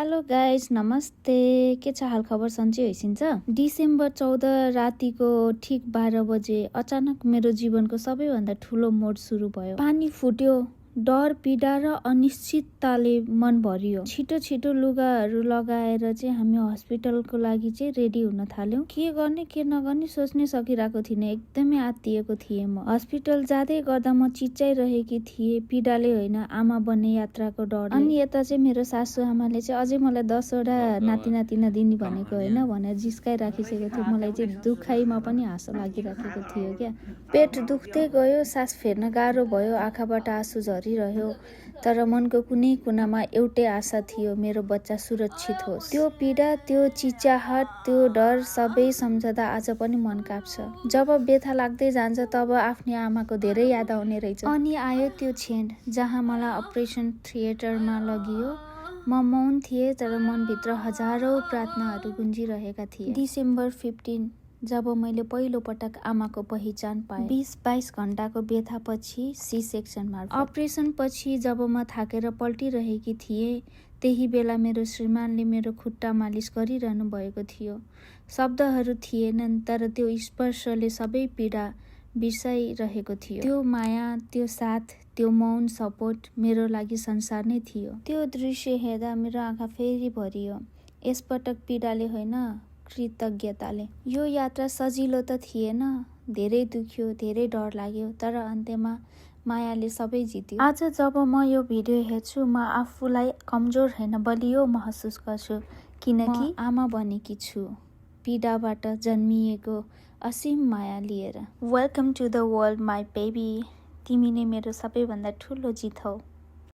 Hello guys, नमस्ते। के छ हाल खबर? सन्चै होइसिन्छ। डिसेम्बर 14 रातिको ठीक 12 बजे अचानक मेरो जीवनको सबैभन्दा ठुलो मोड सुरु भयो। पानी फुट्यो, डर, पीडा र अनिश्चितताले मन भरियो। छिटो छिटो लुगाहरू लगाएर चाहिँ हामी हस्पिटलको लागि चाहिँ रेडी हुन थाल्यौं। के गर्ने के नगर्ने सोच्नै सकिरहेको थिइनँ। एकदमै आत्तिएको थिएँ म। हस्पिटल जाँदै गर्दा म चिच्चाइरहेकी थिएँ, पीडाले होइन, आमा बन्ने यात्राको डर। अनि यता चाहिँ मेरो सासू आमाले चाहिँ अझै मलाई 10 वटा नाति नातिना दिने भनेको होइन भनेर जिस्काइराखिसकेको थियो। मलाई चाहिँ दुखाइमा पनि हाँसो लागिराखेको थियो क्या। पेट दुख्दै गयो, सास फेर्न गाह्रो भयो, आँखाबाट आँसु झरिरह्यो। तर मनको कुनै कुनामा एउटै आशा थियो, मेरो बच्चा सुरक्षित होस्। त्यो पीडा, त्यो चिच्याहट, त्यो डर सबै सम्झदा आज पनि मन काप्छ। जब व्यथा लाग्दै जान्छ तब आफ्नी आमाको धेरै याद आउने रहेछ। अनि आयो त्यो क्षण जहाँ मलाई अपरेसन थिएटरमा लगियो। म मौन थिएँ तर मनभित्र हजारौं प्रार्थनाहरू गुन्जिरहेका थिए। डिसेम्बर 15 जब मैले पहिलो पटक आमाको पहिचान पाएँ। 20-22 घण्टाको व्यथापछि सी सेक्सन मार्फत। अपरेसन पछि जब म थाकेर पल्टिरहेकी थिएँ, त्यही बेला मेरो श्रीमानले मेरो खुट्टा मालिस गरिरहनु भएको थियो। शब्दहरू थिएनन् तर त्यो स्पर्शले सबै पीडा बिर्साइरहेको थियो। त्यो माया, त्यो साथ, त्यो मौन सपोर्ट मेरो लागि संसार नै थियो। त्यो दृश्य हेर्दा मेरो आँखा फेरि भरियो। यसपटक पीडाले होइन, कृतज्ञताले। यो यात्रा सजिलो त थिएन, धेरै दुख्यो, धेरै डर लाग्यो, तर अन्त्यमा मायाले सबै जित्यो। आज जब म यो भिडियो हेर्छु, म आफूलाई कमजोर होइन बलियो महसुस गर्छु, किनकि आमा बनेकी छु, पीडाबाट जन्मिएको असीम माया लिएर। Welcome to the world my baby. तिमी नै मेरो सबैभन्दा ठुलो जित हौ।